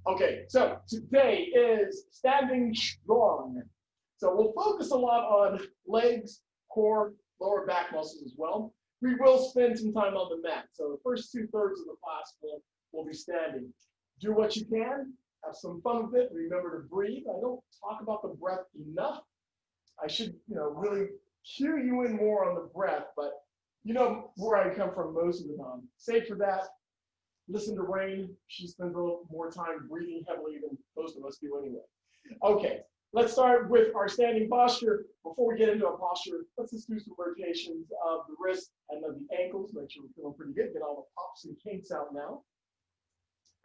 Okay, so today is standing strong. So we'll focus a lot on legs, core, lower back muscles as well. We will spend some time on the mat. So the first 2/3 of the class will be standing. Do what you can, have some fun with it. Remember to breathe. I don't talk about the breath enough. I should, really cue you in more on the breath, but you know where I come from most of the time. Save for that. Listen to Rain. She spends a little more time breathing heavily than most of us do anyway. Okay, let's start with our standing posture. Before we get into our posture, let's just do some rotations of the wrists and of the ankles. Make sure we're feeling pretty good. Get all the pops and kinks out now.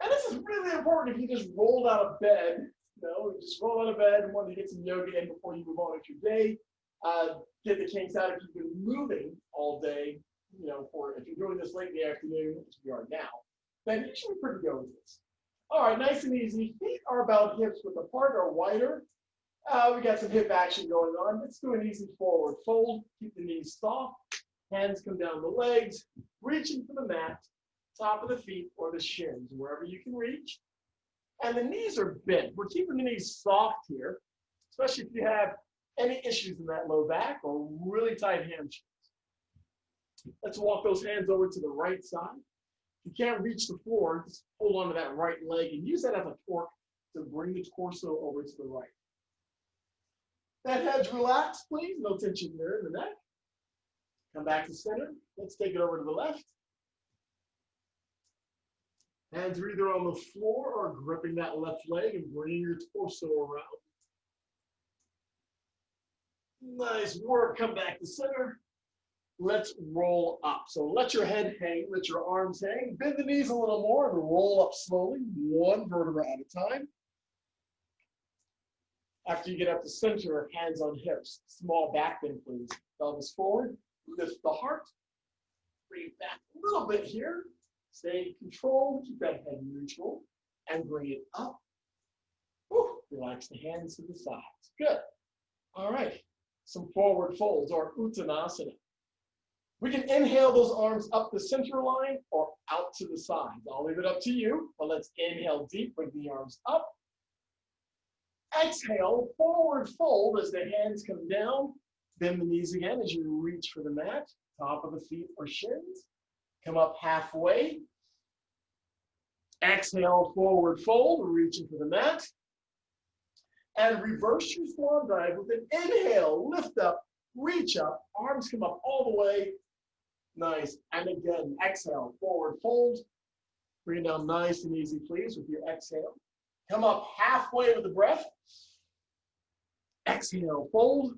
And this is really important if you just rolled out of bed. Just roll out of bed and want to get some yoga in before you move on with your day. Get the kinks out if you've been moving all day. If you're doing this late in the afternoon, as we are now, then you should be pretty good with this. All right, nice and easy. Feet are about hips width apart or wider. We got some hip action going on. Let's do an easy forward fold. Keep the knees soft. Hands come down the legs. Reaching for the mat, top of the feet or the shins, wherever you can reach. And the knees are bent. We're keeping the knees soft here, especially if you have any issues in that low back or really tight hamstrings. Let's walk those hands over to the right side. If you can't reach the floor, just hold on to that right leg and use that as a torque to bring the torso over to the right. That head's relaxed, please. No tension there in the neck. Come back to center. Let's take it over to the left. Hands are either on the floor or gripping that left leg and bringing your torso around. Nice work. Come back to center. Let's roll up. So let your head hang, let your arms hang, bend the knees a little more and roll up slowly, one vertebra at a time. After you get up to center, hands on hips, small back bend, please. Pelvis forward, lift the heart, breathe back a little bit here. Stay controlled, keep that head neutral, and bring it up. Whew. Relax the hands to the sides. Good. All right. Some forward folds or uttanasana. We can inhale those arms up the center line or out to the sides. I'll leave it up to you, but let's inhale deep, bring the arms up. Exhale, forward fold as the hands come down. Bend the knees again as you reach for the mat, top of the feet or shins. Come up halfway. Exhale, forward fold, reaching for the mat. And reverse your swan dive with an inhale, lift up, reach up, arms come up all the way. Nice. And again, exhale, forward fold. Bring it down nice and easy, please, with your exhale. Come up halfway with the breath. Exhale, fold.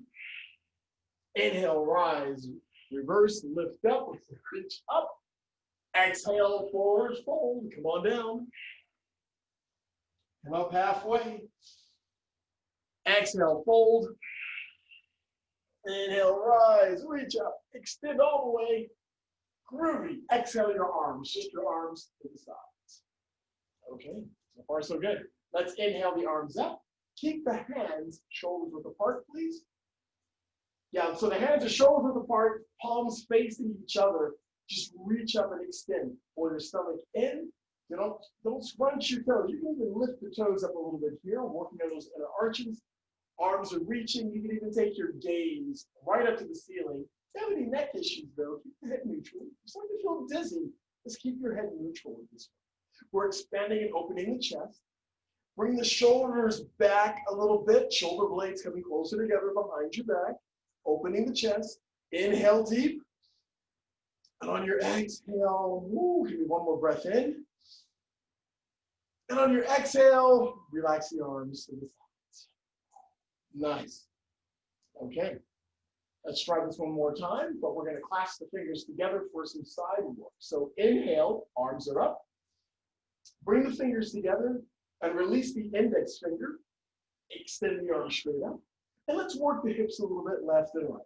Inhale, rise, reverse, lift up, reach up. Exhale, forward fold. Come on down. Come up halfway. Exhale, fold. Inhale, rise, reach up, extend all the way. Groovy. Exhale your arms, just your arms to the sides. Okay, so far so good. Let's inhale the arms up. Keep the hands shoulders width apart, please. Yeah, so the hands are shoulder width apart, palms facing each other. Just reach up and extend. Pull your stomach in. Don't scrunch your toes. You can even lift the toes up a little bit here, working on those inner arches. Arms are reaching. You can even take your gaze right up to the ceiling. If you have any neck issues, though, keep the head neutral. If you're starting to feel dizzy, just keep your head neutral with this one. We're expanding and opening the chest. Bring the shoulders back a little bit. Shoulder blades coming closer together behind your back. Opening the chest. Inhale deep. And on your exhale, give me one more breath in. And on your exhale, relax the arms to the sides. Nice. Okay. Let's try this one more time, but we're going to clasp the fingers together for some side work. So inhale, arms are up. Bring the fingers together and release the index finger. Extend the arms straight up. And let's work the hips a little bit left and right.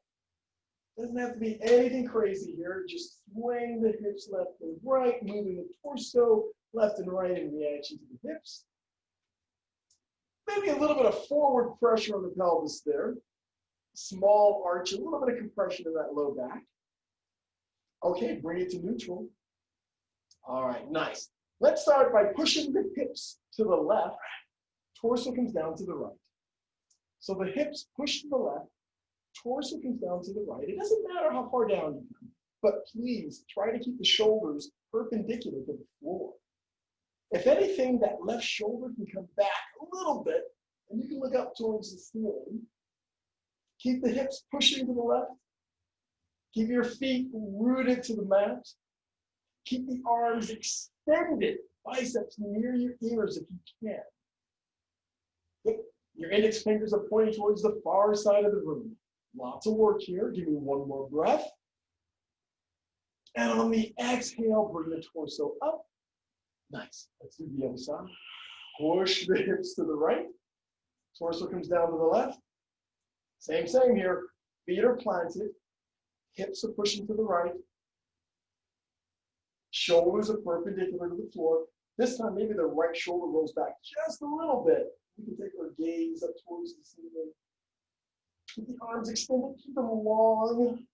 Doesn't have to be anything crazy here. Just swing the hips left and right, moving the torso left and right in reaction to the hips. Maybe a little bit of forward pressure on the pelvis there. Small arch, a little bit of compression in that low back. Okay, bring it to neutral. All right, nice. Let's start by pushing the hips to the left. Torso comes down to the right. So the hips push to the left. Torso comes down to the right. It doesn't matter how far down you come, but please try to keep the shoulders perpendicular to the floor. If anything, that left shoulder can come back a little bit, and you can look up towards the ceiling. Keep the hips pushing to the left. Keep your feet rooted to the mat. Keep the arms extended, biceps near your ears if you can. Yep. Your index fingers are pointing towards the far side of the room. Lots of work here. Give me one more breath. And on the exhale, bring the torso up. Nice. Let's do the other side. Push the hips to the right. Torso comes down to the left. Same here. Feet are planted. Hips are pushing to the right. Shoulders are perpendicular to the floor. This time, maybe the right shoulder rolls back just a little bit. We can take our gaze up towards the ceiling. Keep the arms extended. Keep them long.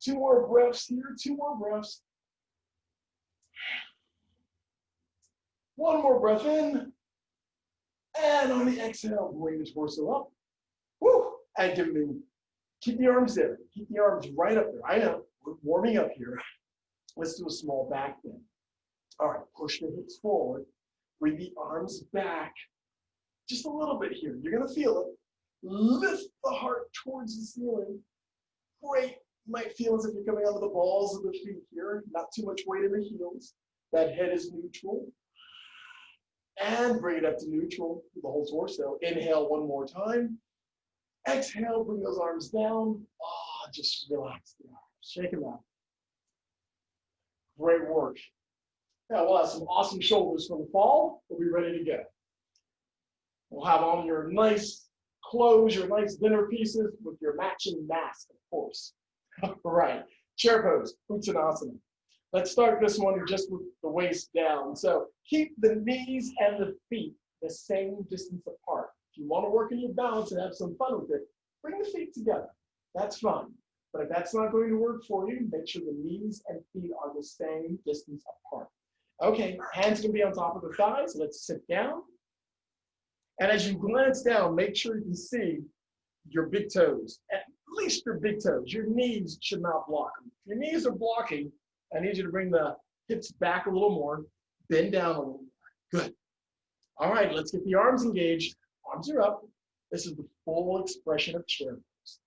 2 more breaths here. 2 more breaths. 1 more breath in. And on the exhale, bring the torso up. Woo! And keep the arms there. Keep the arms right up there. I know, we're warming up here. Let's do a small back bend. All right, push the hips forward. Bring the arms back. Just a little bit here. You're going to feel it. Lift the heart towards the ceiling. Great. You might feel as if you're coming onto the balls of the feet here. Not too much weight in the heels. That head is neutral. And bring it up to neutral with the whole torso. Inhale 1 more time. Exhale, bring those arms down. Just relax the arms. Shake them out. Great work. Now we'll have some awesome shoulders from the fall. We'll be ready to go. We'll have on your nice clothes, your nice dinner pieces with your matching mask, of course. All right, chair pose, Uttanasana. Let's start this one just with the waist down. So keep the knees and the feet the same distance apart. If you want to work on your balance and have some fun with it, bring the feet together. That's fun. But if that's not going to work for you, make sure the knees and feet are the same distance apart. Okay, hands can be on top of the thighs. Let's sit down. And as you glance down, make sure you can see your big toes, at least your big toes. Your knees should not block them. If your knees are blocking, I need you to bring the hips back a little more, bend down a little more. Good. All right, let's get the arms engaged. Arms are up. This is the full expression of chair pose.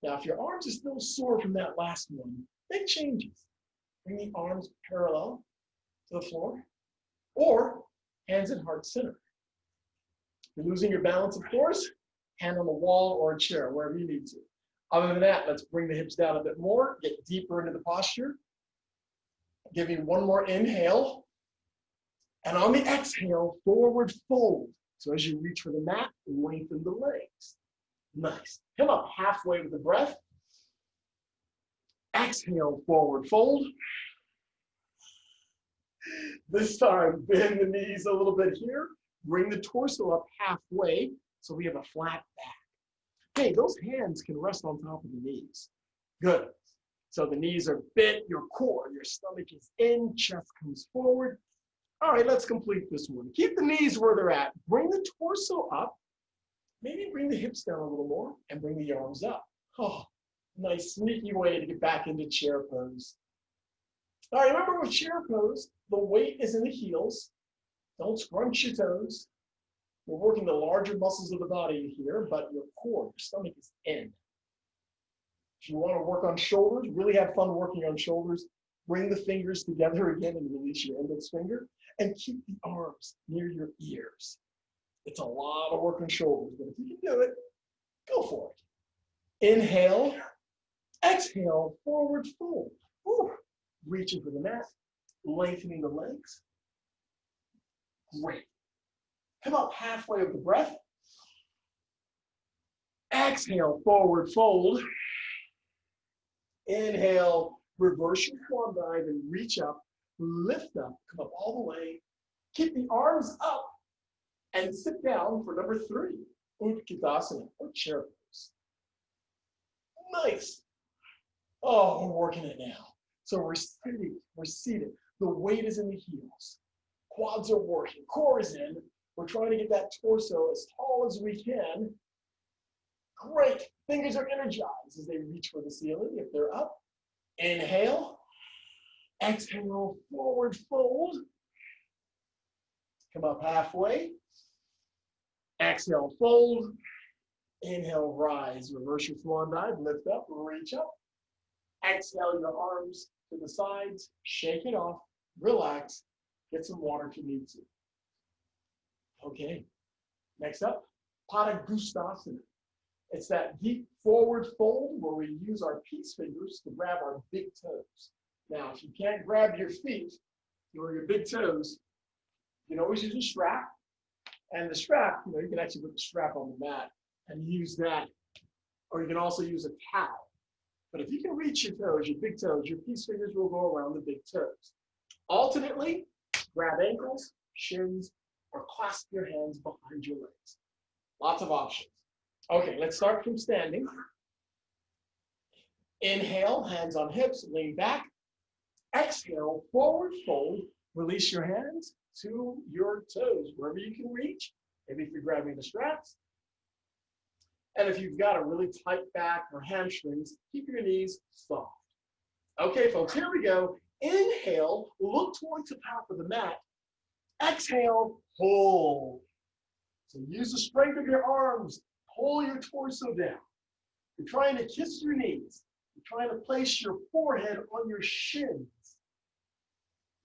Now, if your arms are still sore from that last one, make changes. Bring the arms parallel to the floor, or hands in heart center. If you're losing your balance, of course, hand on the wall or a chair, wherever you need to. Other than that, let's bring the hips down a bit more, get deeper into the posture. Give you 1 more inhale. And on the exhale, forward fold. So as you reach for the mat, lengthen the legs. Nice. Come up halfway with the breath. Exhale, forward fold. This time, bend the knees a little bit here. Bring the torso up halfway so we have a flat back. Hey, those hands can rest on top of the knees. Good. So the knees are bent, your core, your stomach is in, chest comes forward. All right, let's complete this one. Keep the knees where they're at. Bring the torso up. Maybe bring the hips down a little more and bring the arms up. Oh, nice sneaky way to get back into chair pose. All right, remember with chair pose, the weight is in the heels. Don't scrunch your toes. We're working the larger muscles of the body here, but your core, your stomach is in. If you want to work on shoulders, really have fun working on shoulders, bring the fingers together again and release your index finger, and keep the arms near your ears. It's a lot of work on shoulders, but if you can do it, go for it. Inhale, exhale, forward fold. Woo. Reaching for the mat, lengthening the legs. Great. Come up halfway with the breath. Exhale, forward fold. Inhale, reverse your form dive and reach up, lift up, come up all the way. Keep the arms up and sit down for number 3, Uttanasana, or chair pose. Nice. Oh, we're working it now. So we're sitting, we're seated. The weight is in the heels. Quads are working, core is in. We're trying to get that torso as tall as we can. Great. Fingers are energized as they reach for the ceiling if they're up. Inhale. Exhale, forward fold. Come up halfway. Exhale, fold. Inhale, rise. Reverse your swan dive. Lift up, reach up. Exhale your arms to the sides. Shake it off. Relax. Get some water if you need to. Okay. Next up, Padangusthasana. It's that deep forward fold where we use our peace fingers to grab our big toes. Now, if you can't grab your feet or your big toes, you can always use a strap. And the strap, you can actually put the strap on the mat and use that. Or you can also use a towel. But if you can reach your toes, your big toes, your peace fingers will go around the big toes. Alternately, grab ankles, shins, or clasp your hands behind your legs. Lots of options. Okay, let's start from standing. Inhale, hands on hips, lean back. Exhale, forward fold. Release your hands to your toes, wherever you can reach. Maybe if you're grabbing the straps. And if you've got a really tight back or hamstrings, keep your knees soft. Okay, folks, here we go. Inhale, look towards the top of the mat. Exhale, hold. So use the strength of your arms. Pull your torso down. You're trying to kiss your knees. You're trying to place your forehead on your shins.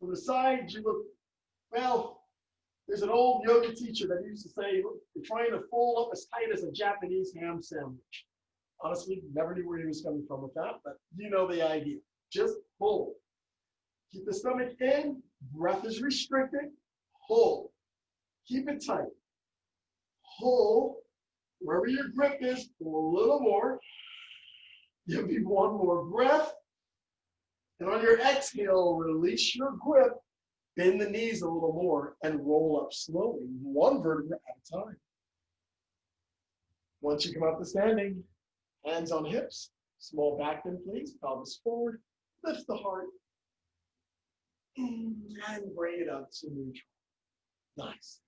From the side, you look, well, there's an old yoga teacher that used to say, you're trying to fold up as tight as a Japanese ham sandwich. Honestly, never knew where he was coming from with that, but you know the idea. Just hold. Keep the stomach in. Breath is restricted. Hold. Keep it tight. Hold. Wherever your grip is, pull a little more. Give me one more breath. And on your exhale, release your grip. Bend the knees a little more and roll up slowly, one vertebra at a time. Once you come up to standing, hands on hips, small back bend, please, pelvis forward, lift the heart, and bring it up to neutral. Nice.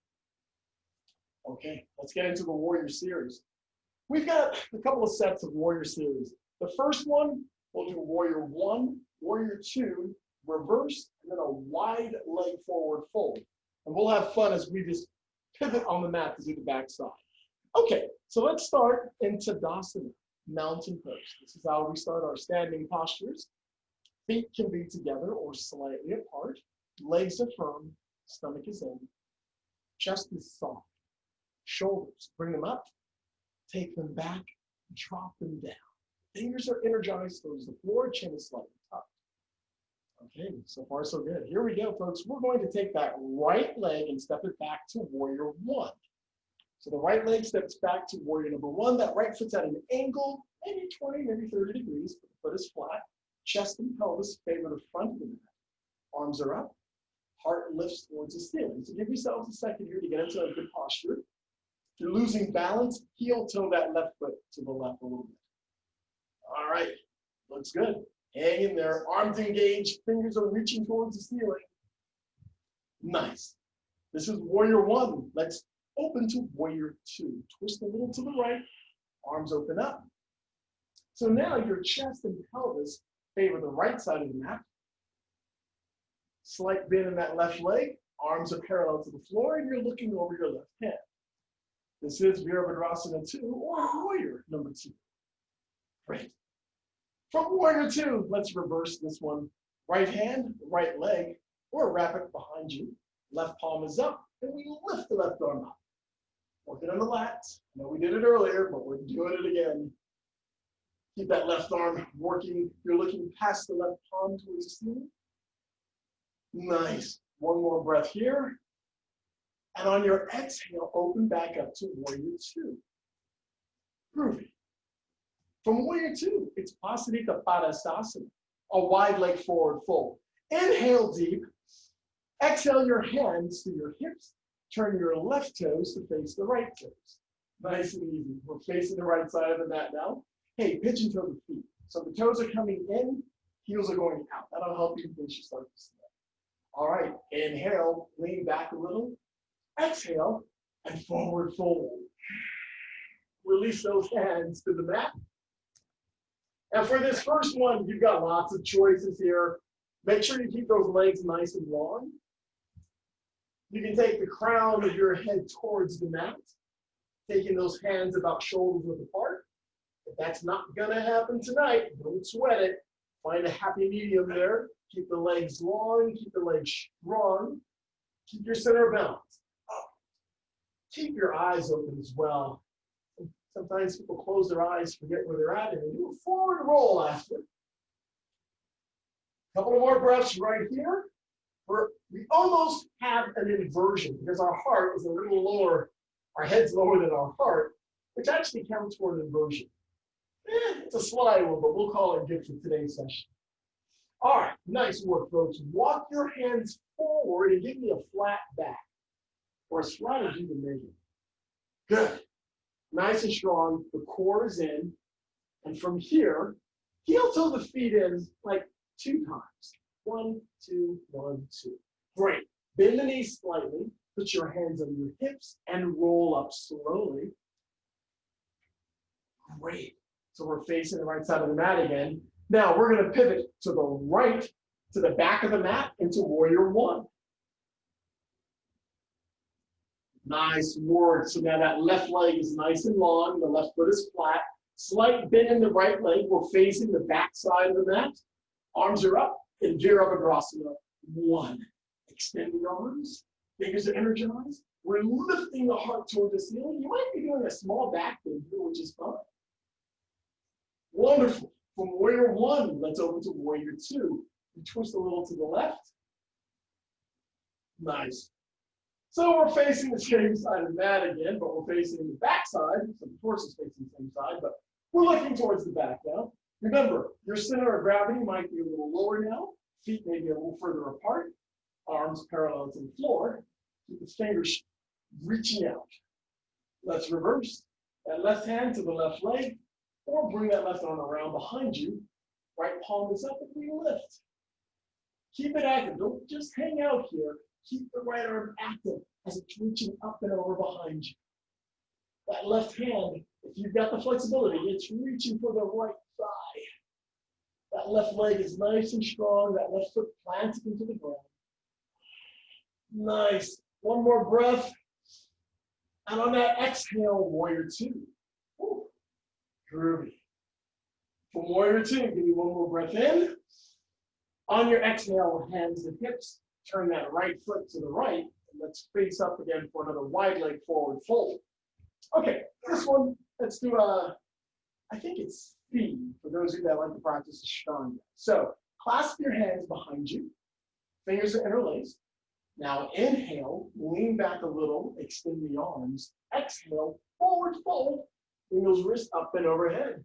Okay, let's get into the warrior series. We've got a couple of sets of warrior series. The first one, we'll do warrior 1, warrior 2, reverse, and then a wide leg forward fold. And we'll have fun as we just pivot on the mat to do the back side. Okay, so let's start in Tadasana, mountain pose. This is how we start our standing postures. Feet can be together or slightly apart. Legs are firm, stomach is in. Chest is soft. Shoulders, bring them up, take them back, drop them down. Fingers are energized towards the floor, chin is slightly tucked. Okay, so far so good. Here we go, folks. We're going to take that right leg and step it back to warrior 1. So the right leg steps back to warrior number 1. That right foot's at an angle, maybe 20, maybe 30 degrees. The foot is flat. Chest and pelvis favor the front of the mat. Arms are up. Heart lifts towards the ceiling. So give yourselves a second here to get into a good posture. If you're losing balance, heel toe that left foot to the left a little bit. All right, looks good. Hang in there, arms engaged, fingers are reaching towards the ceiling. Nice. This is warrior 1. Let's open to warrior 2. Twist a little to the right, arms open up. So now your chest and pelvis favor the right side of the mat. Slight bend in that left leg, arms are parallel to the floor, and you're looking over your left hand. This is Virabhadrasana 2 or warrior number 2. Great. From warrior 2, let's reverse this one. Right hand, right leg, or wrap it behind you. Left palm is up, and we lift the left arm up. Working on the lats. I know we did it earlier, but we're doing it again. Keep that left arm working. You're looking past the left palm towards the ceiling. Nice. One more breath here. And on your exhale, open back up to warrior 2. Groovy. From warrior 2, it's Pasanita Padasasana, a wide leg forward fold. Inhale deep. Exhale your hands to your hips. Turn your left toes to face the right toes. Nice and easy. We're facing the right side of the mat now. Hey, pigeon toe the feet. So the toes are coming in, heels are going out. That'll help you in case you start to snap. All right, inhale, lean back a little. Exhale, and forward fold. Release those hands to the mat. And for this first one, you've got lots of choices here. Make sure you keep those legs nice and long. You can take the crown of your head towards the mat, taking those hands about shoulders width apart. If that's not gonna happen tonight, don't sweat it. Find a happy medium there. Keep the legs long, keep the legs strong. Keep your center of balance. Keep your eyes open as well. Sometimes people close their eyes, forget where they're at, and they do a forward roll after. A couple more breaths right here. We almost have an inversion because our heart is a little lower, our head's lower than our heart, which actually counts for an inversion. It's a sly one, but we'll call it good for today's session. All right, nice work, folks. Walk your hands forward and give me a flat back, or as flat as you can make it. Good. Nice and strong. The core is in. And from here, heel toe the feet in like 2 times. 1, 2, 1, 2. Great. Bend the knees slightly. Put your hands on your hips and roll up slowly. Great. So we're facing the right side of the mat again. Now we're going to pivot to the right, to the back of the mat into warrior 1. Nice work. So now that left leg is nice and long. The left foot is flat. Slight bend in the right leg. We're facing the back side of the mat. Arms are up in Virabhadrasana 1. Extend the arms. Fingers are energized. We're lifting the heart toward the ceiling. You might be doing a small back bend here, which is fine. Wonderful. From warrior 1, let's open to warrior 2. We twist a little to the left. Nice. So we're facing the same side of the mat again, but we're facing the back side. So the torso is facing the same side, but we're looking towards the back now. Remember, your center of gravity might be a little lower now. Feet may be a little further apart. Arms parallel to the floor. Keep the fingers reaching out. Let's reverse. That left hand to the left leg, or bring that left arm around behind you. Right palm is up and we lift. Keep it active. Don't just hang out here. Keep the right arm active as it's reaching up and over behind you. That left hand, if you've got the flexibility, it's reaching for the right thigh. That left leg is nice and strong. That left foot planted into the ground. Nice. One more breath. And on that exhale, warrior 2. Woo. Groovy. From warrior 2, give me one more breath in. On your exhale, hands and hips. Turn that right foot to the right, and let's face up again for another wide leg forward fold. Okay, this one, let's do I think it's C, for those of you that like to practice Ashtanga. So, clasp your hands behind you, fingers are interlaced. Now inhale, lean back a little, extend the arms. Exhale, forward fold, bring those wrists up and overhead.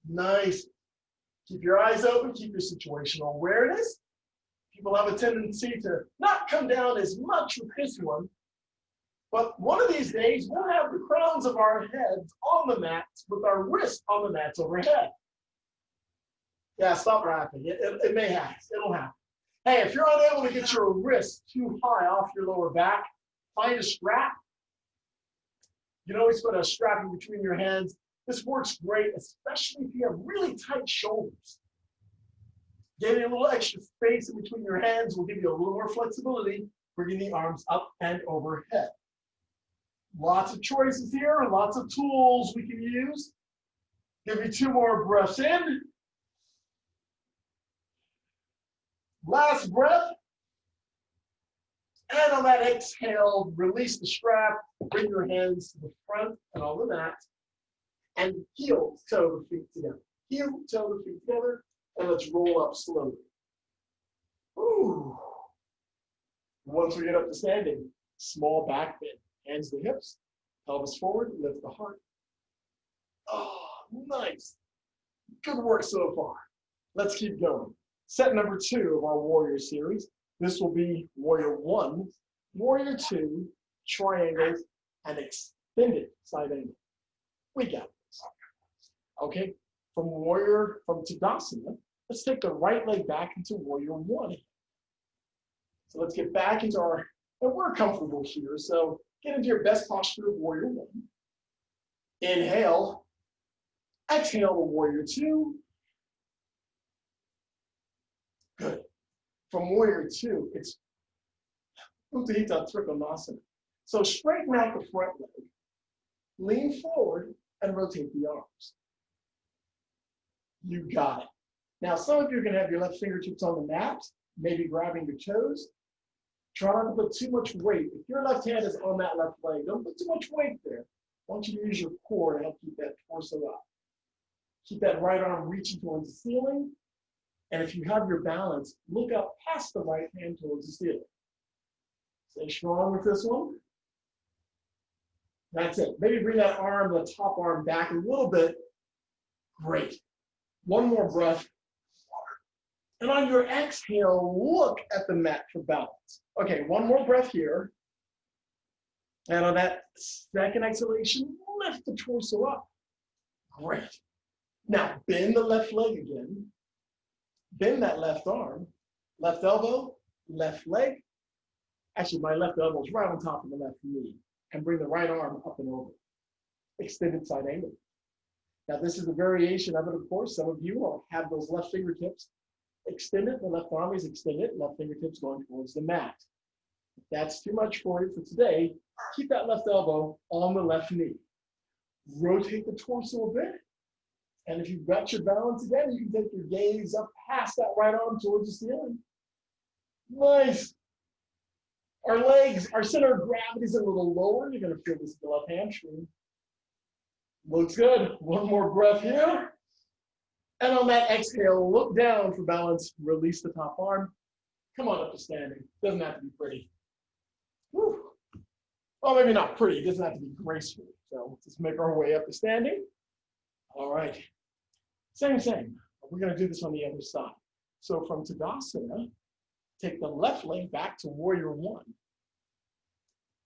Nice. Keep your eyes open, keep your situational awareness. People have a tendency to not come down as much with this one, but one of these days we'll have the crowns of our heads on the mats with our wrists on the mats overhead. Yeah, stop laughing. It may happen. It'll happen. Hey, if you're unable to get your wrists too high off your lower back, find a strap. You can always put a strap in between your hands. This works great, especially if you have really tight shoulders. Getting a little extra space in between your hands will give you a little more flexibility, bringing the arms up and overhead. Lots of choices here, lots of tools we can use. Give me 2 more breaths in. Last breath. And on that exhale, release the strap, bring your hands to the front and on the mat, and heel toe the feet together. Heel toe the feet together. And let's roll up slowly. Ooh. Once we get up to standing, small back bend. Hands to the hips, pelvis forward, lift the heart. Oh, nice. Good work so far. Let's keep going. Set number 2 of our warrior series. This will be warrior 1, warrior 2, triangles, and extended side angle. We got this. Okay. From Tadasana, let's take the right leg back into warrior 1. So let's get back into and we're comfortable here. So get into your best posture of warrior one. Inhale, exhale to warrior two. Good. From warrior two, it's Utthita Trikonasana. So straighten out the front leg, lean forward, and rotate the arms. You got it. Now, some of you are going to have your left fingertips on the mat, maybe grabbing your toes. Try not to put too much weight. If your left hand is on that left leg, don't put too much weight there. I want you to use your core to help keep that torso up. Keep that right arm reaching towards the ceiling. And if you have your balance, look up past the right hand towards the ceiling. Stay strong with this one. That's it. Maybe bring that arm, the top arm back a little bit. Great. One more breath. And on your exhale, look at the mat for balance. Okay, one more breath here. And on that second exhalation, lift the torso up. Great. Now, bend the left leg again. Bend that left arm, left elbow, left leg. Actually, my left elbow is right on top of the left knee. And bring the right arm up and over. Extended side angle. Now, this is a variation of it, of course. Some of you will have those left fingertips extended. The left arm is extended. Left fingertips going towards the mat. If that's too much for you for today, keep that left elbow on the left knee. Rotate the torso a bit. And if you've got your balance again, you can take your gaze up past that right arm towards the ceiling. Nice. Our legs, our center of gravity is a little lower. You're going to feel this in the left hamstring. Looks good. One more breath here. And on that exhale, look down for balance. Release the top arm. Come on up to standing. Doesn't have to be pretty. Whew. Well, maybe not pretty. It doesn't have to be graceful. So let's just make our way up to standing. All right. Same. We're going to do this on the other side. So from Tadasana, take the left leg back to warrior one.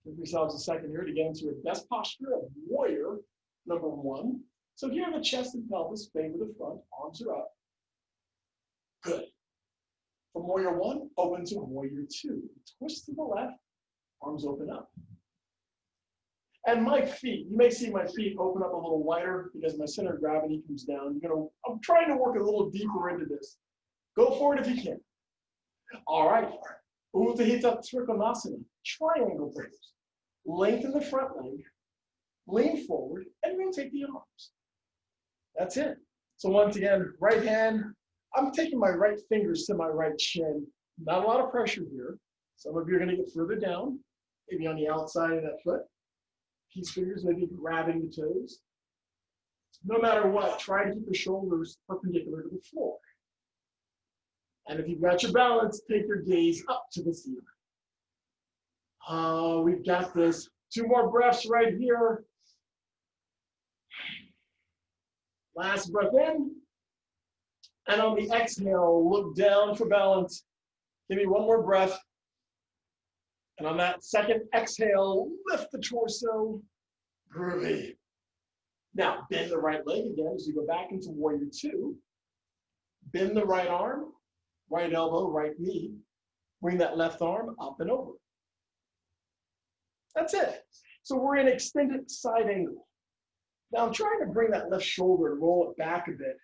Give yourselves a second here to get into your best posture of warrior number one. So here the chest and pelvis favor the front, arms are up. Good. From warrior one, open to warrior two. Twist to the left, arms open up. And my feet, you may see my feet open up a little wider because my center of gravity comes down. I'm trying to work a little deeper into this. Go for it if you can. All right. Utthita Trikonasana, triangle pose. Lengthen the front leg, lean forward, and rotate the arms. That's it. So once again, right hand, I'm taking my right fingers to my right shin. Not a lot of pressure here. Some of you are going to get further down, maybe on the outside of that foot. Peace fingers maybe grabbing the toes. No matter what, try to keep the shoulders perpendicular to the floor. And if you've got your balance, take your gaze up to the ceiling. We've got this. 2 more breaths right here. Last breath in. And on the exhale, look down for balance. Give me 1 more breath. And on that second exhale, lift the torso. Groovy. Now, bend the right leg again as you go back into warrior two. Bend the right arm, right elbow, right knee. Bring that left arm up and over. That's it. So we're in extended side angle. Now I'm trying to bring that left shoulder and roll it back a bit.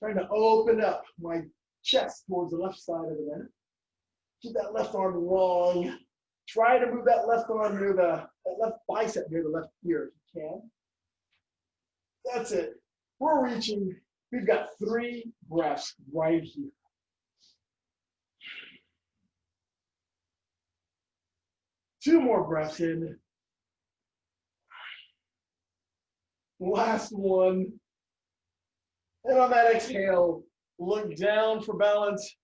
Trying to open up my chest towards the left side of the mat. Keep that left arm long. Try to move that left arm near that left bicep near the left ear if you can. That's it. We're reaching. We've got 3 breaths right here. Two more breaths in. Last one. And on that exhale, look down for balance.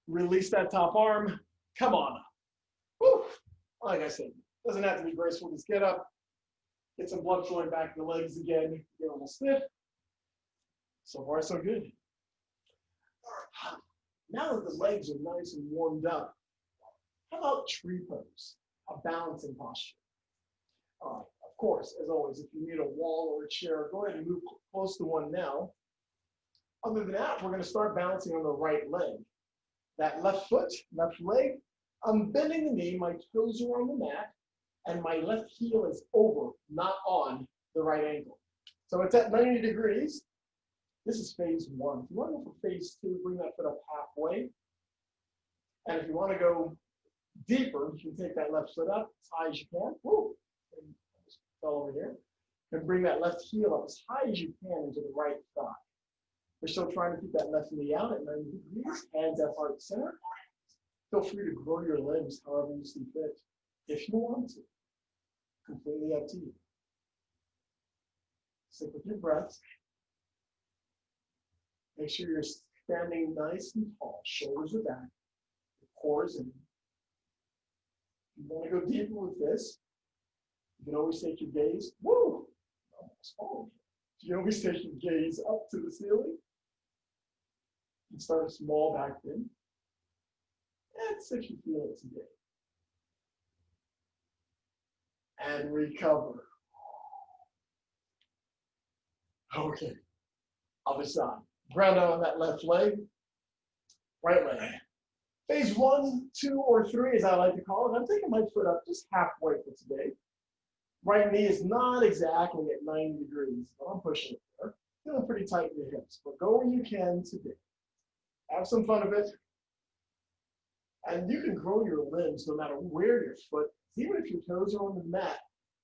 Release that top arm. Come on up. Woo. Like I said, doesn't have to be graceful. Just get up. Get some blood flowing back to the legs again. Get a little stiff. So far, so good. Now that the legs are nice and warmed up, how about tree pose? A balancing posture. Of course, as always, if you need a wall or a chair, go ahead and move close to one now. Other than that, we're going to start balancing on the right leg. That left foot, left leg, I'm bending the knee, my toes are on the mat, and my left heel is over, not on the right ankle. So it's at 90 degrees. This is phase one. If you want to go for phase two, bring that foot up halfway. And if you want to go deeper, you can take that left foot up as high as you can. Woo! And just fell over here. And bring that left heel up as high as you can into the right thigh. We're still trying to keep that left knee out at 90 degrees, hands at heart center. Feel free to grow your limbs however you see fit, if you want to. Completely up to you. Stick with your breath. Make sure you're standing nice and tall. Shoulders are back. The core is in. You want to go deeper with this. You can always take your gaze. Woo! Almost falling. You can always take your gaze up to the ceiling. And start a small back bend. That's if you feel it today. And recover. Okay. Other side. Ground out on that left leg. Right leg. Phase 1, 2, or 3, as I like to call it. I'm taking my foot up just halfway for today. Right knee is not exactly at 90 degrees, but I'm pushing it there. Feeling pretty tight in the hips, but go where you can today. Have some fun of it. And you can grow your limbs no matter where your foot is. Even if your toes are on the mat,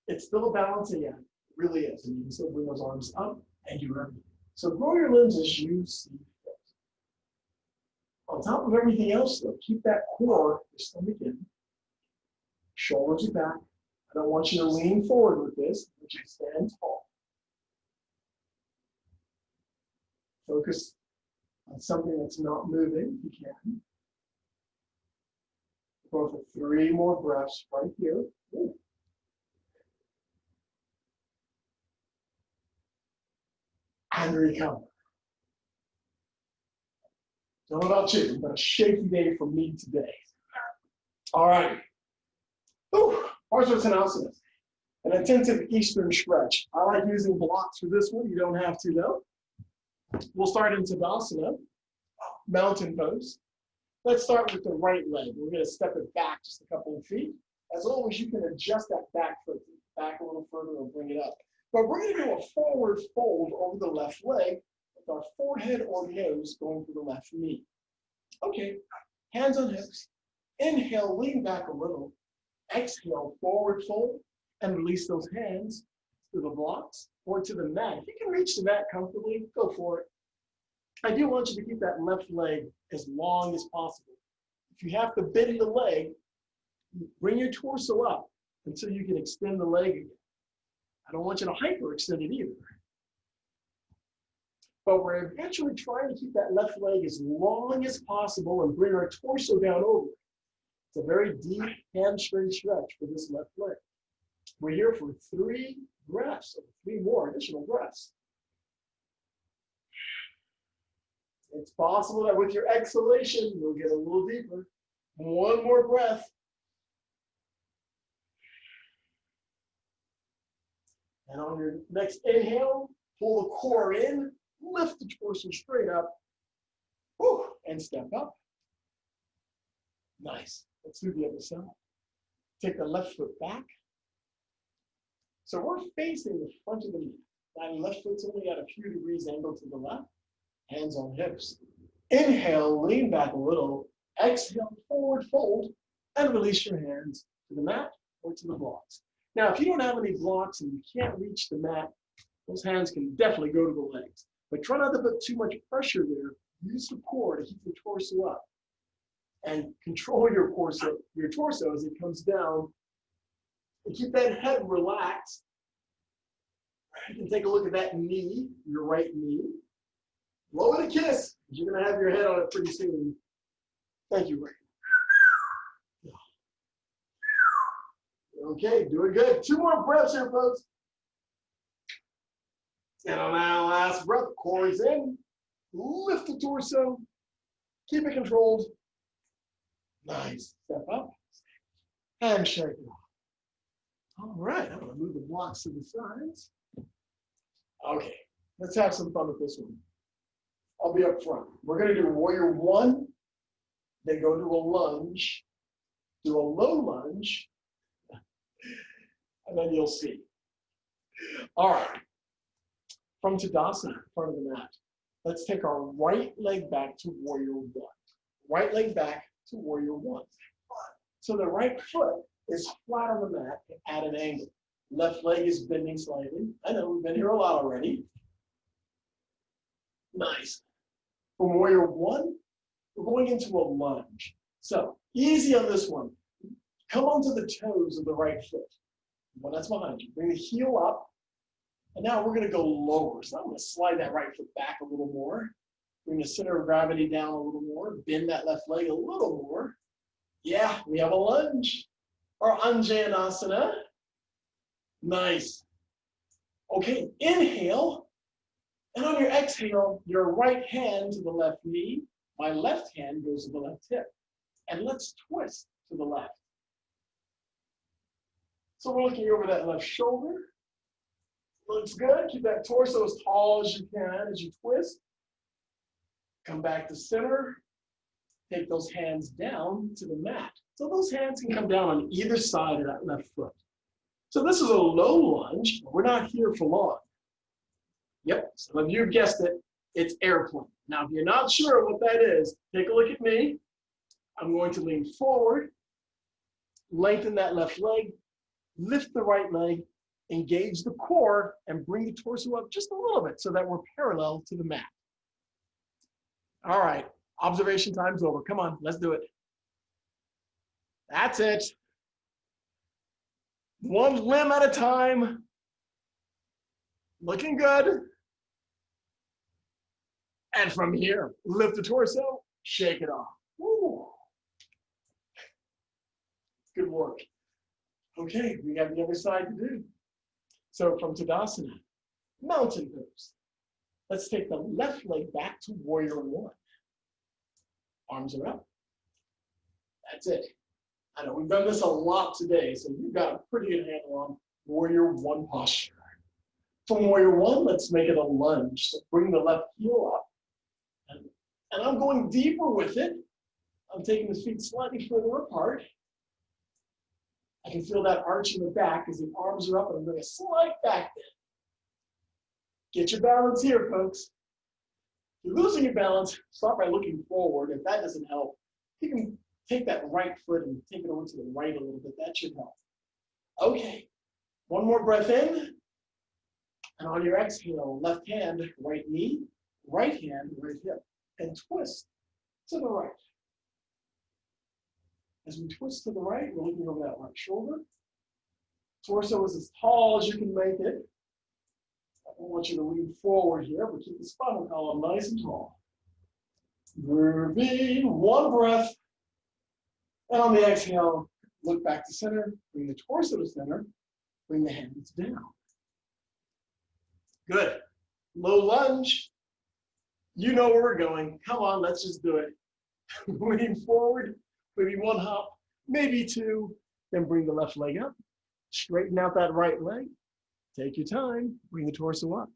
it's still a balancing act. It really is. And you can still bring those arms up and do everything. So grow your limbs as you see fit. On top of everything else, though, keep that core, your stomach in. Shoulders are back. I don't want you to lean forward with this. I want you to stand tall. Focus on something that's not moving, if you can. Go for 3 more breaths right here. Ooh. And recover. Don't know about you, but a shaky day for me today. All right. Asanas, an intensive Eastern stretch. I like using blocks for this one. You don't have to, though. We'll start in Tadasana, mountain pose. Let's start with the right leg. We're going to step it back just a couple of feet. As long as you can adjust that back foot back a little further or bring it up. But we're going to do a forward fold over the left leg with our forehead or nose going for the left knee. Okay, hands on hips. Inhale, lean back a little. Exhale, forward fold, and release those hands to the blocks or to the mat. If you can reach the mat comfortably, go for it. I do want you to keep that left leg as long as possible. If you have to bend the leg, bring your torso up until you can extend the leg again. I don't want you to hyperextend it either. But we're eventually trying to keep that left leg as long as possible and bring our torso down over it. It's a very deep hamstring stretch for this left leg. We're here for 3 breaths, 3 more additional breaths. It's possible that with your exhalation, you'll get a little deeper. 1 more breath. And on your next inhale, pull the core in, lift the torso straight up, and step up. Nice. Let's do the other side. Take the left foot back. So we're facing the front of the knee. That left foot's only at a few degrees angle to the left. Hands on hips. Inhale, lean back a little. Exhale, forward fold, and release your hands to the mat or to the blocks. Now, if you don't have any blocks and you can't reach the mat, those hands can definitely go to the legs. But try not to put too much pressure there. Use the core to keep the torso up. And control your torso as it comes down. And keep that head relaxed. You can take a look at that knee, your right knee. Blow it a kiss. You're going to have your head on it pretty soon. Thank you, Ray. Okay, doing good. 2 more breaths here, folks. And on our last breath, core is in. Lift the torso. Keep it controlled. Nice. Step up. And shake it off. All right, I'm going to move the blocks to the sides. Okay, let's have some fun with this one. I'll be up front. We're going to do warrior 1, then go to a lunge, Do a low lunge, and then you'll see. All right, from Tadasana, in front of the mat, let's take our right leg back to warrior one. Right leg back to warrior one. So the right foot is flat on the mat at an angle. Left leg is bending slightly. I know we've been here a lot already. Nice. From warrior one, we're going into a lunge. So easy on this one. Come onto the toes of the right foot. Well, that's behind you. Bring the heel up. And now we're going to go lower. So I'm going to slide that right foot back a little more. Bring the center of gravity down a little more. Bend that left leg a little more. Yeah, we have a lunge. Or Anjanasana. Nice. Okay, inhale. And on your exhale, your right hand to the left knee. My left hand goes to the left hip. And let's twist to the left. So we're looking over that left shoulder. Looks good. Keep that torso as tall as you can as you twist. Come back to center. Take those hands down to the mat. So those hands can come down on either side of that left foot. So this is a low lunge. We're not here for long. Yep, some of you have guessed it. It's airplane. Now, if you're not sure what that is, take a look at me. I'm going to lean forward, lengthen that left leg, lift the right leg, engage the core, and bring the torso up just a little bit so that we're parallel to the mat. All right, observation time's over. Come on, let's do it. That's it. One limb at a time. Looking good. And from here, lift the torso, shake it off. Woo. Good work. Okay, we have the other side to do. So from Tadasana, mountain pose. Let's take the left leg back to warrior one. Arms are up. That's it. I know we've done this a lot today, so you've got a pretty good handle on warrior one posture. From warrior one, let's make it a lunge. So bring the left heel up. And I'm going deeper with it. I'm taking the feet slightly further apart. I can feel that arch in the back as the arms are up, and I'm going to slide back then. Get your balance here, folks. If you're losing your balance, start by looking forward. If that doesn't help, you can take that right foot and take it over to the right a little bit. That should help. Okay, one more breath in. And on your exhale, left hand, right knee, right hand, right hip, and twist to the right. As we twist to the right, we're looking over that right shoulder. Torso is as tall as you can make it. I don't want you to lean forward here, but keep the spinal column nice and tall. Groovy, one breath. And on the exhale, look back to center, bring the torso to center, bring the hands down. Good. Low lunge. You know where we're going. Come on, let's just do it. Lean forward, maybe one hop, maybe two, then bring the left leg up. Straighten out that right leg. Take your time, bring the torso up.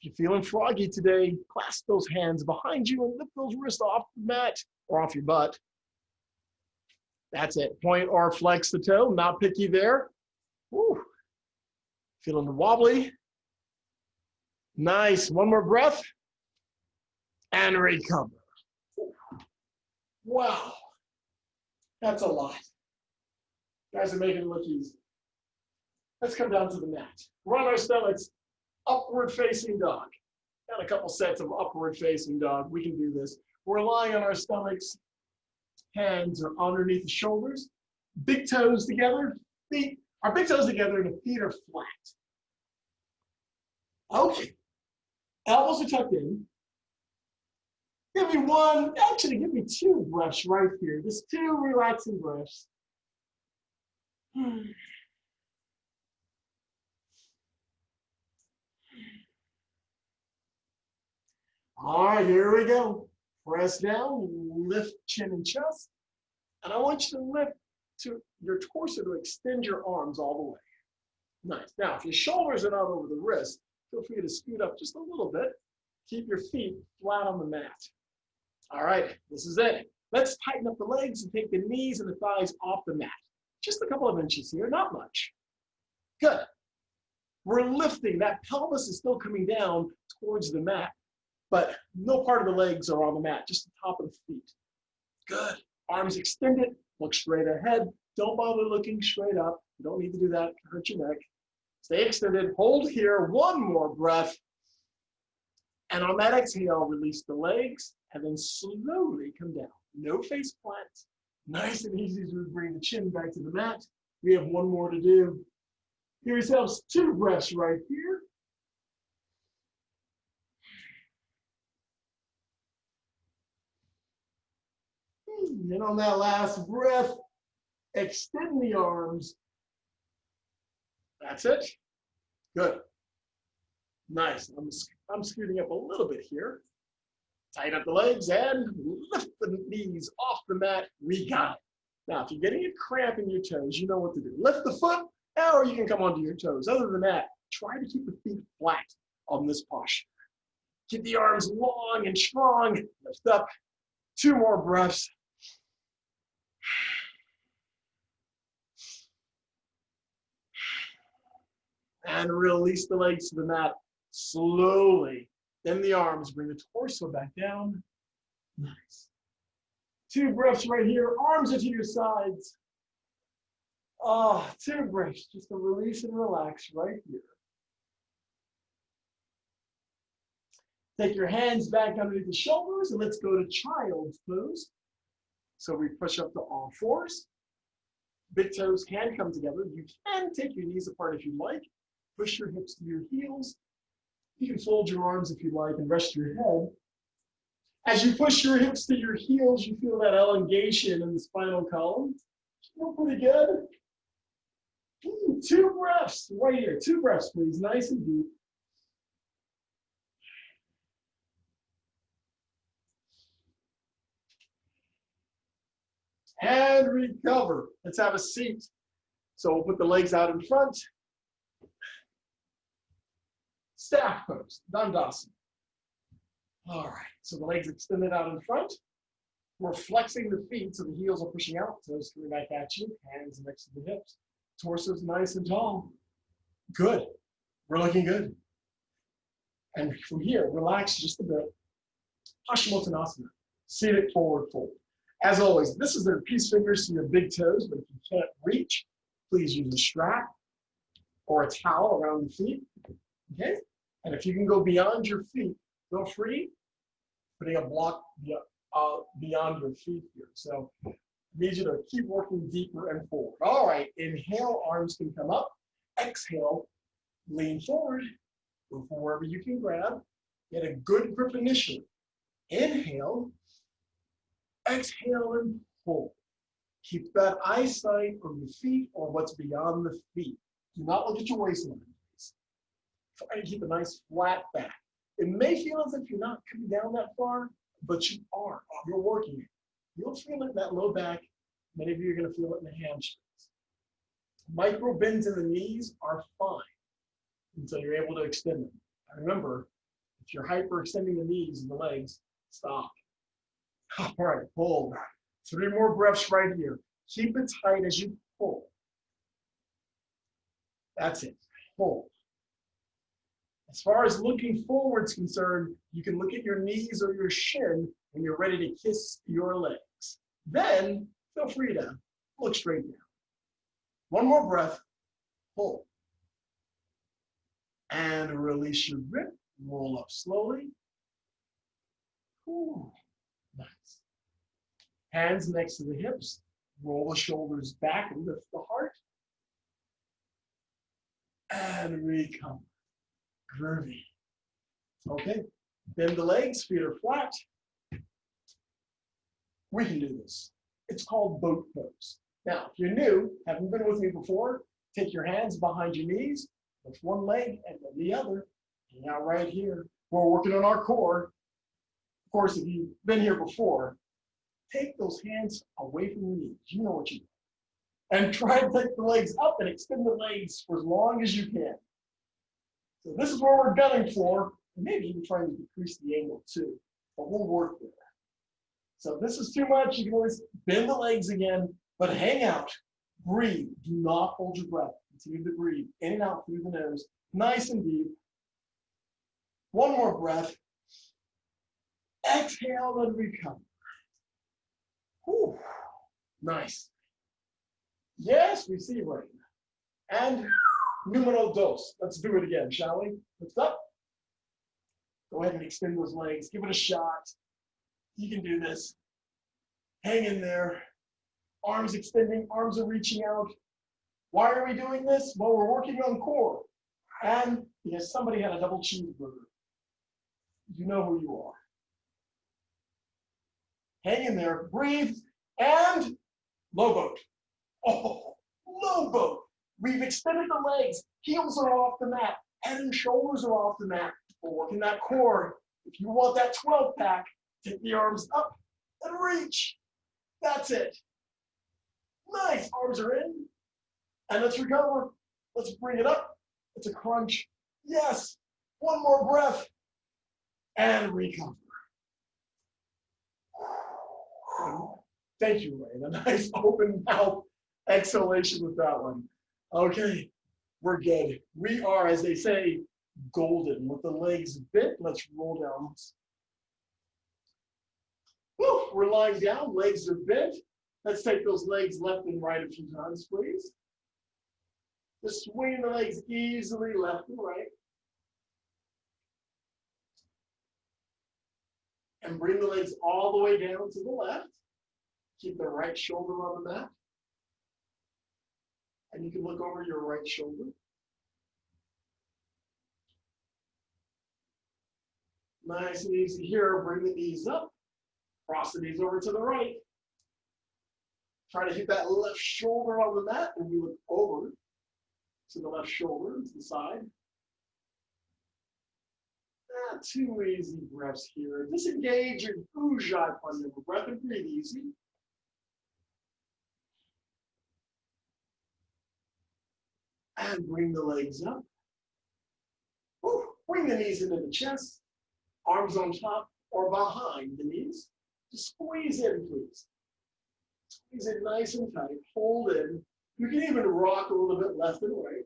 If you're feeling froggy today, clasp those hands behind you and lift those wrists off the mat or off your butt. That's it. Point or flex the toe, not picky there. Woo. Feeling wobbly. Nice. One more breath. And recover. Wow. That's a lot. You guys are making it look easy. Let's come down to the mat. We're on our stomachs, upward facing dog. Got a couple sets of upward facing dog. We can do this. We're lying on our stomachs. Hands are underneath the shoulders. Big toes together. Feet are big toes together and the feet are flat. Okay. Elbows are tucked in. Give me one, actually give me two breaths right here. Just two relaxing breaths. All right, here we go. Press down, lift chin and chest. And I want you to lift to your torso to extend your arms all the way. Nice. Now, if your shoulders are not over the wrist, feel free to scoot up just a little bit. Keep your feet flat on the mat. All right, this is it. Let's tighten up the legs and take the knees and the thighs off the mat. Just a couple of inches here, not much. Good. We're lifting. That pelvis is still coming down towards the mat, but no part of the legs are on the mat, just the top of the feet. Good. Arms extended. Look straight ahead. Don't bother looking straight up. You don't need to do that to hurt your neck. Stay extended. Hold here. One more breath. And on that exhale, release the legs and then slowly come down. No face plant. Nice and easy as we bring the chin back to the mat. We have one more to do. Give yourselves 2 breaths right here. And on that last breath, extend the arms. That's it. Good. Nice. I'm scooting up a little bit here. Tighten up the legs and lift the knees off the mat. We got it. Now, if you're getting a cramp in your toes, you know what to do. Lift the foot, or you can come onto your toes. Other than that, try to keep the feet flat on this posture. Keep the arms long and strong. Lift up. 2 more breaths. And release the legs to the mat slowly. Then the arms, bring the torso back down. Nice. 2 breaths right here. Arms are to your sides. 2 breaths, just to release and relax right here. Take your hands back underneath the shoulders and let's go to child's pose. So we push up to all 4s. Big toes can come together. You can take your knees apart if you like. Push your hips to your heels. You can fold your arms if you like and rest your head. As you push your hips to your heels, you feel that elongation in the spinal column. Feel pretty good. 2 breaths right here. 2 breaths, please. Nice and deep. And recover. Let's have a seat. So we'll put the legs out in front. Staff pose, Dandasana. All right, so the legs extended out in front. We're flexing the feet so the heels are pushing out. Toes coming back at you, hands next to the hips. Torso's nice and tall. Good, we're looking good. And from here, relax just a bit. Paschimottanasana, seated forward fold. As always, this is their peace fingers to your big toes, but if you can't reach, please use a strap or a towel around the feet. Okay? And if you can go beyond your feet, feel free putting a block beyond your feet here. So I need you to keep working deeper and forward. All right, inhale, arms can come up. Exhale, lean forward. Go for wherever you can grab. Get a good grip initially. Inhale, exhale, and pull. Keep that eyesight on the feet or what's beyond the feet. Do not look at your waistline. Try to keep a nice flat back. It may feel as if you're not coming down that far, but you are. You're working it. You'll feel it in that low back. Many of you are going to feel it in the hamstrings. Micro bends in the knees are fine until you're able to extend them. And remember, if you're hyperextending the knees and the legs, stop. All right, pull. 3 more breaths right here. Keep it tight as you pull. That's it. Pull. As far as looking forward is concerned, you can look at your knees or your shin when you're ready to kiss your legs. Then feel free to look straight down. 1 more breath. Pull. And release your grip. Roll up slowly. Ooh, nice. Hands next to the hips. Roll the shoulders back and lift the heart. And recover. Groovy. Okay, bend the legs, feet are flat. We can do this. It's called boat pose. Now, if you're new, haven't been with me before, take your hands behind your knees, lift one leg and then the other. Hang out right here. We're working on our core. Of course, if you've been here before, take those hands away from your knees. You know what you do. And try and take the legs up and extend the legs for as long as you can. So this is where we're gunning for, and maybe even trying to decrease the angle too, but we'll work with that. So if this is too much, you can always bend the legs again, but hang out, breathe. Do not hold your breath. Continue to breathe in and out through the nose, nice and deep. One more breath. Exhale and recover. Whew. Nice. Yes, we see rain. And numero dos. Let's do it again, shall we? Lift up. Go ahead and extend those legs. Give it a shot. You can do this. Hang in there. Arms extending, arms are reaching out. Why are we doing this? Well, we're working on core. And because somebody had a double cheeseburger. You know who you are. Hang in there, breathe, and low boat. Oh, low boat. We've extended the legs. Heels are off the mat. Head and shoulders are off the mat. We're working that core. If you want that 12-pack, take the arms up and reach. That's it. Nice. Arms are in. And let's recover. Let's bring it up. It's a crunch. Yes. One more breath. And recover. Thank you, Wayne. A nice open mouth exhalation with that one. Okay, we're good. We are, as they say, golden. With the legs bent, let's roll down. Woo, we're lying down, legs are bent. Let's take those legs left and right a few times, please. Just swing the legs easily left and right. And bring the legs all the way down to the left. Keep the right shoulder on the mat. And you can look over your right shoulder. Nice and easy here. Bring the knees up. Cross the knees over to the right. Try to hit that left shoulder on the mat, and we look over to the left shoulder, to the side. Two easy breaths here. Disengage your Ujjayi Pandava breath and breathe easy. And bring the legs up. Woo. Bring the knees into the chest. Arms on top or behind the knees. Just squeeze in, please. Squeeze it nice and tight. Hold in. You can even rock a little bit left and right.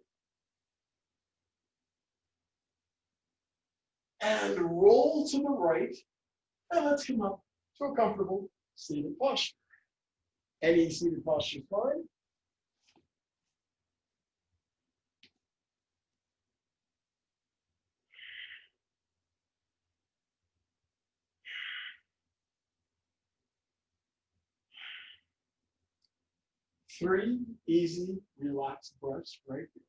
And roll to the right. And let's come up to a comfortable seated posture. Any seated posture is fine. Three easy, relaxed breaths right here.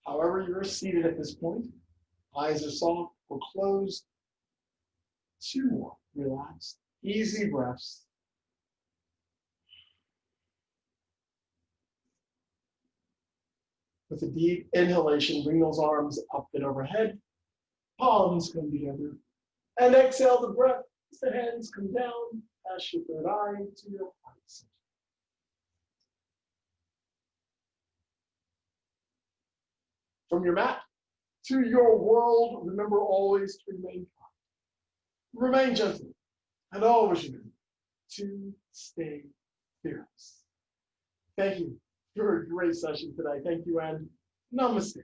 However you're seated at this point, eyes are soft or closed. Two more relaxed, easy breaths. With a deep inhalation, bring those arms up and overhead. Palms come together. And exhale the breath. The hands come down. Pass your third eye to your heart center. From your mat to your world, remember always to remain calm. Remain gentle, and always remember to stay fearless. Thank you for a great session today. Thank you, and namaste.